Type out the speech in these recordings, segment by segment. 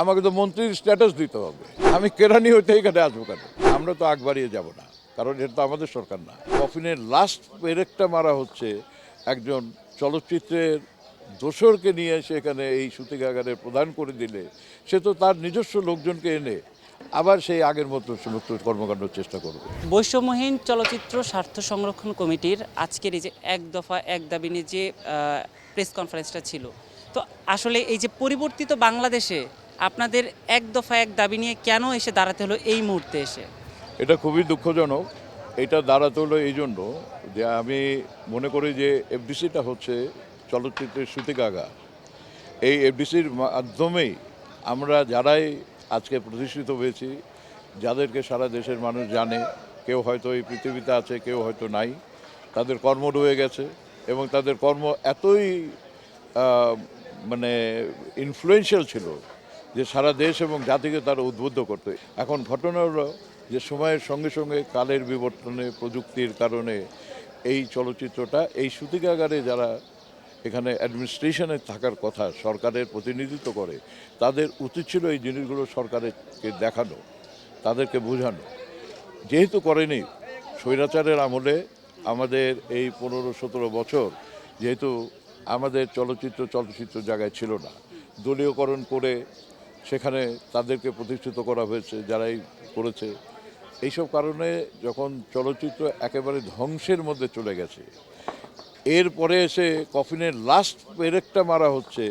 আমাকে তো মন্ত্রীর স্ট্যাটাস দিতে হবে। আমি কেরানি হইতে এখানে আসবো কেন? আমরা তো আগ বাড়িয়ে যাব না, কারণ এটা তো আমাদের সরকার না। কফিনের লাস্ট পেরেকটা মারা হচ্ছে একজন চলচ্চিত্রের দোসরকে নিয়ে এসে এখানে এই সূতিকাগারে প্রদান করে দিলে সে তো তার নিজস্ব লোকজনকে এনে আবার সেই আগের মতো সমস্ত কর্মকাণ্ড চেষ্টা করবে। বৈষম্যহীন চলচ্চিত্র স্বার্থ সংরক্ষণ কমিটির আজকের এই যে এক দফা এক দাবি নিয়ে যে প্রেস কনফারেন্সটা ছিল, তো আসলে এই যে পরিবর্তিত বাংলাদেশে আপনাদের এক দফা এক দাবি নিয়ে কেন এসে দাঁড়াতে হলো এই মুহূর্তে এসে? এটা খুবই দুঃখজনক। এটা দাঁড়াতে হলো এই জন্য যে আমি মনে করি যে এফডিসিটা হচ্ছে চলচ্চিত্রের সূতিকাগার। এই এফডিসির মাধ্যমেই আমরা যারাই আজকে প্রতিষ্ঠিত হয়েছি, যাদেরকে সারা দেশের মানুষ জানে, কেউ হয়তো এই পৃথিবীতে আছে, কেউ হয়তো নাই, তাদের কর্ম রয়ে গেছে এবং তাদের কর্ম এতই আহ, মানে ইনফ্লুয়েন্সিয়াল ছিল যে সারা দেশ এবং জাতিকে তারা উদ্বুদ্ধ করতো। এখন ঘটনা হলো যে সময়ের সঙ্গে সঙ্গে কালের বিবর্তনে, প্রযুক্তির কারণে এই চলচ্চিত্রটা এই সূতিকাগারে যারা এখানে অ্যাডমিনিস্ট্রেশনে থাকার কথা, সরকারের প্রতিনিধিত্ব করে, তাদের উচিত ছিল এই জিনিসগুলো সরকারকে দেখানো, তাদেরকে বোঝানো। যেহেতু করেনি, স্বৈরাচারের আমলে আমাদের এই 15-17 বছর যেহেতু আমাদের চলচ্চিত্র জায়গায় ছিল না, দলীয়করণ করে সেখানে তাদেরকে প্রতিষ্ঠিত করা হয়েছে যারাই করেছে। এইসব কারণে যখন চলচ্চিত্র একেবারে ধ্বংসের মধ্যে চলে গেছে, এরপরে এসে কফিনের লাস্ট পেরেকটা মারা হচ্ছে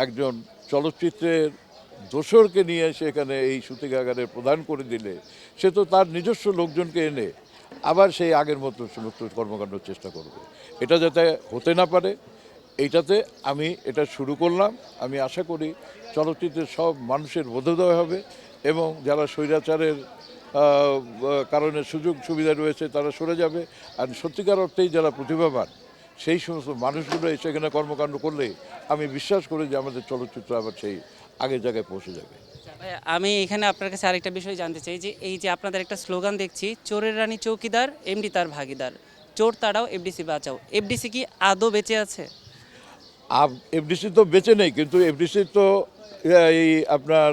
একজন চলচ্চিত্রের দোসরকে নিয়ে এসে এখানে এই সূতিকাগারে প্রদান করে দিলে সে তো তার নিজস্ব লোকজনকে এনে আবার সেই আগের মতো সমস্ত কর্মকাণ্ড চেষ্টা করবে। এটা যাতে হতে না পারে, এইটাতে আমি এটা শুরু করলাম। আমি আশা করি চলচ্চিত্রের সব মানুষের বোধোদয় হবে এবং যারা স্বৈরাচারের কারণে সুযোগ সুবিধা রয়েছে তারা সরে যাবে, আর সত্যিকার অর্থেই যারা প্রতিভাবান সেই সমস্ত মানুষগুলো সেখানে কর্মকাণ্ড করলে আমি বিশ্বাস করি যে আমাদের চলচ্চিত্র আবার সেই আগের জায়গায় পৌঁছে যাবে। আমি এখানে আপনার কাছে আরেকটা বিষয় জানতে চাই যে এই যে আপনাদের একটা স্লোগান দেখছি, চোরের রানী চৌকিদার, এমডি তার ভাগিদার, চোর তাড়াও এফডিসি বাঁচাও। এফডিসি কি আদৌ বেঁচে আছে? এফডিসি তো বেঁচে নেই, কিন্তু এফডিসি তো এই আপনার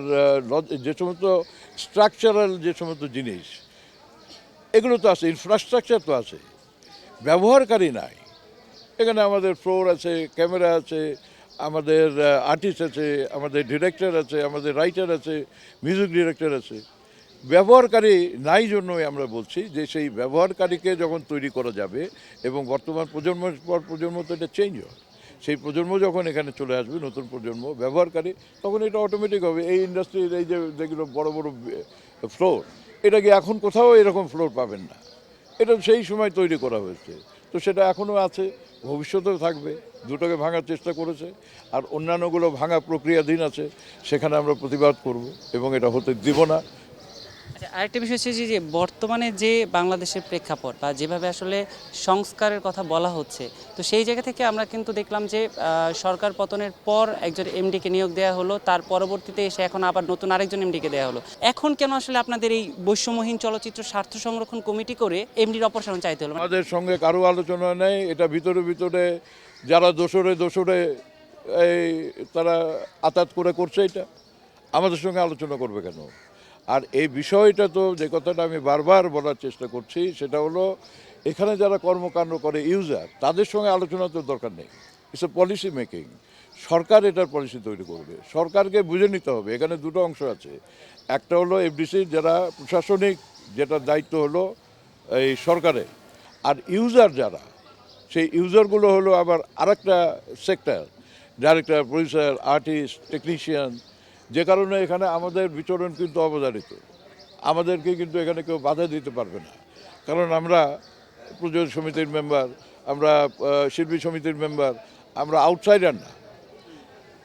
যে সমস্ত স্ট্রাকচারাল যে সমস্ত জিনিস এগুলো তো আছে, ইনফ্রাস্ট্রাকচার তো আছে, ব্যবহারকারী নাই। এখানে আমাদের ফ্লোর আছে, ক্যামেরা আছে, আমাদের আর্টিস্ট আছে, আমাদের ডিরেক্টর আছে, আমাদের রাইটার আছে, মিউজিক ডিরেক্টর আছে। ব্যবহারকারী নাই জন্যই আমরা বলছি যে সেই ব্যবহারকারীকে যখন তৈরি করা যাবে এবং বর্তমান প্রজন্মের পর প্রজন্ম তো এটা চেঞ্জ হয়, সেই প্রজন্ম যখন এখানে চলে আসবে, নতুন প্রজন্ম ব্যবহারকারী, তখন এটা অটোমেটিক হবে। এই ইন্ডাস্ট্রির এই যে যেগুলো বড় বড় ফ্লোর, এটা কি এখন কোথাও এরকম ফ্লোর পাবেন না। এটা সেই সময় তৈরি করা হয়েছে, তো সেটা এখনও আছে, ভবিষ্যতেও থাকবে। দুটোকে ভাঙার চেষ্টা করেছে, আর অন্যান্যগুলো ভাঙা প্রক্রিয়াধীন আছে, সেখানে আমরা প্রতিবাদ করব এবং এটা হতে দিব না। আচ্ছা, আরেকটা বিষয় হচ্ছে যে বর্তমানে যে বাংলাদেশের প্রেক্ষাপট বা যেভাবে আসলে সংস্কারের কথা বলা হচ্ছে, তো সেই জায়গা থেকে আমরা কিন্তু দেখলাম যে সরকার পতনের পর একজন এমডিকে নিয়োগ দেওয়া হলো, তার পরবর্তীতে এসে এখন আবার নতুন আরেকজন এমডিকে দেওয়া হলো। এখন কেন আসলে আপনাদের এই বৈষম্যহীন চলচ্চিত্র স্বার্থ সংরক্ষণ কমিটি করে এমডির অপসারণ চাইতে হলো? আমাদের সঙ্গে কারো আলোচনা নেই, এটা ভিতরে ভিতরে যারা দোসরে দোসরে এই তারা আতাত করে করছে, এটা আমাদের সঙ্গে আলোচনা করবে কেন? আর এই বিষয়টা তো যে কথাটা আমি বারবার বলার চেষ্টা করছি সেটা হলো, এখানে যারা কর্মকাণ্ড করে ইউজার, তাদের সঙ্গে আলোচনা তো দরকার নেই। It's a policy making. সরকার এটার পলিসি তৈরি করবে, সরকারকে বুঝে নিতে হবে। এখানে দুটো অংশ আছে, একটা হলো এফডিসির যারা প্রশাসনিক, যেটার দায়িত্ব হলো এই সরকারের, আর ইউজার যারা, সেই ইউজারগুলো হলো আবার আরেকটা sector, director, producer, artist, technician. যে কারণে এখানে আমাদের বিচরণ কিন্তু অবধারিত, আমাদেরকে কিন্তু এখানে কেউ বাধা দিতে পারবে না, কারণ আমরা প্রযোজক সমিতির মেম্বার, আমরা শিল্পী সমিতির মেম্বার, আমরা আউটসাইডার না।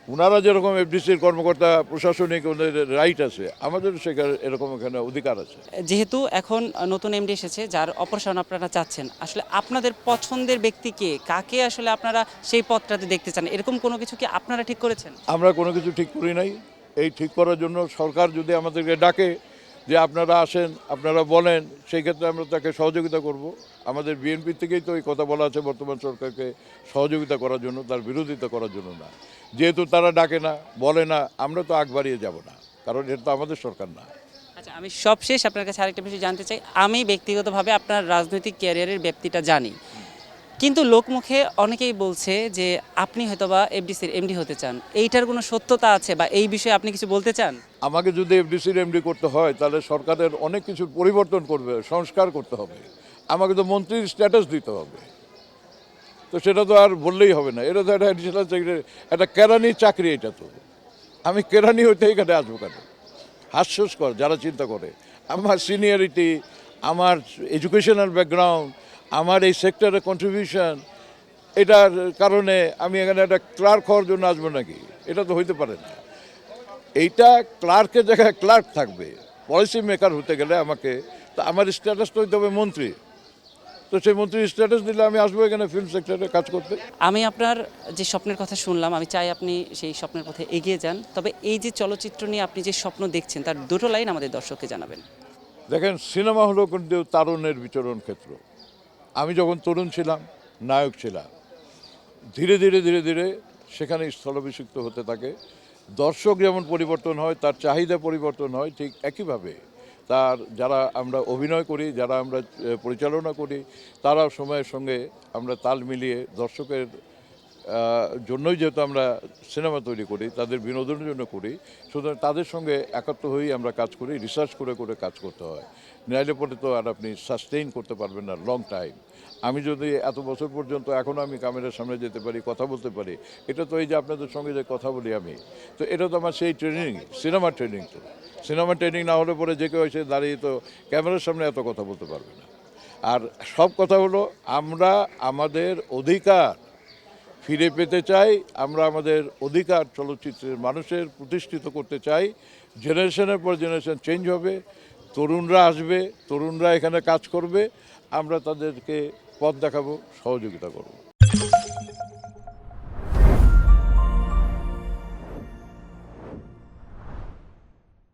ওনারা যেরকম এফডিসির কর্মকর্তা, প্রশাসনিক ওদের রাইট আছে, আমাদের সেখানে এরকম এখানে অধিকার আছে। যেহেতু এখন নতুন এমডি এসেছে যার অপসারণ আপনারা চাচ্ছেন, আসলে আপনাদের পছন্দের ব্যক্তিকে, কাকে আসলে আপনারা সেই পদটাতে দেখতে চান, এরকম কোনো কিছু কি আপনারা ঠিক করেছেন? আমরা কোনো কিছু ঠিক করি নাই। এই ঠিক করার জন্য সরকার যদি আমাদেরকে ডাকে যে আপনারা আসেন, আপনারা বলেন, সেই ক্ষেত্রে আমরা তাকে সহযোগিতা করব। আমাদের বিএনপি থেকেই তো এই কথা বলা আছে বর্তমান সরকারকে সহযোগিতা করার জন্য, তার বিরোধিতা করার জন্য না। যেহেতু তারা ডাকে না, বলে না, আমরা তো আগ বাড়িয়ে যাব না। কারণ এটা তো আমাদের সরকার না। আচ্ছা, আমি সবশেষ আপনার কাছে আরেকটা বিষয় জানতে চাই। আমি ব্যক্তিগতভাবে আপনার রাজনৈতিক ক্যারিয়ারের ব্যাপ্তিটা জানি, কিন্তু লোকমুখে অনেকেই বলছে যে আপনি হয়তোবা এফডিসির এমডি হতে চান। এইটার কোনো সত্যতা আছে বা এই বিষয়ে আপনি কিছু বলতে চান? আমাকে যদি এফডিসির এমডি করতে হয় তাহলে সরকারের অনেক কিছু পরিবর্তন করবে, সংস্কার করতে হবে। আমাকে তো মন্ত্রীর স্ট্যাটাস দিতে হবে, তো সেটা তো আর বললেই হবে না। এটা তো একটা অ্যাডিশনাল চাকরি, একটা কেরানির চাকরি। এটা তো আমি কেরানি হইতে এখানে আসবো কেন? হাস্যস্কর যারা চিন্তা করে। আমার সিনিয়রিটি, আমার এডুকেশনাল ব্যাকগ্রাউন্ড, আমার এই সেক্টরে কন্ট্রিবিউশন, এটার কারণে আমি এখানে একটা ক্লার্ক হওয়ার জন্য আসবো নাকি? এটা তো হইতে পারে না। এইটা ক্লার্কের জায়গায় ক্লার্ক থাকবে। পলিসি মেকার হতে গেলে আমাকে, তো আমার স্ট্যাটাস তো হইতে হবে মন্ত্রী। তো সেই মন্ত্রীর স্ট্যাটাস দিলে আমি আসবো এখানে ফিল্ম সেক্টরে কাজ করতে। আমি আপনার যে স্বপ্নের কথা শুনলাম, আমি চাই আপনি সেই স্বপ্নের পথে এগিয়ে যান। তবে এই যে চলচ্চিত্র নিয়ে আপনি যে স্বপ্ন দেখছেন তার দুটো লাইন আমাদের দর্শককে জানাবেন। দেখেন, সিনেমা হলো কিন্তু তারুণ্যের বিচরণ ক্ষেত্র। আমি যখন তরুণ ছিলাম, নায়ক ছিলাম, ধীরে ধীরে ধীরে ধীরে সেখানে স্থলাভিষিক্ত হতে থাকে। দর্শক যেমন পরিবর্তন হয়, তার চাহিদা পরিবর্তন হয়, ঠিক একইভাবে তার যারা আমরা অভিনয় করি, যারা আমরা পরিচালনা করি, তারা সময়ের সঙ্গে আমরা তাল মিলিয়ে দর্শকের জন্যই যেহেতু আমরা সিনেমা তৈরি করি, তাদের বিনোদনের জন্য করি, সুতরাং তাদের সঙ্গে একাত্ম হয়েই আমরা কাজ করি, রিসার্চ করে করে কাজ করতে হয়। নাইলে পরে তো আর আপনি সাস্টেইন করতে পারবেন না লং টাইম। আমি যদি এত বছর পর্যন্ত এখনও আমি ক্যামেরার সামনে যেতে পারি, কথা বলতে পারি, এটা তো এই যে আপনাদের সঙ্গে যে কথা বলি আমি, তো এটা তো আমার সেই ট্রেনিং, সিনেমা ট্রেনিং। তো সিনেমা ট্রেনিং না হলে পরে যে কেউ এসে দাঁড়িয়ে তো ক্যামেরার সামনে এত কথা বলতে পারবে না। আর সব কথা হলো, আমরা আমাদের অধিকার ফিরে পেতে চাই, আমরা আমাদের অধিকার চলচ্চিত্রের মানুষের প্রতিষ্ঠিত করতে চাই। জেনারেশনের পর জেনারেশন চেঞ্জ হবে, তরুণরা আসবে, তরুণরা এখানে কাজ করবে, আমরা তাদেরকে পথ দেখাবো, সহযোগিতা করব।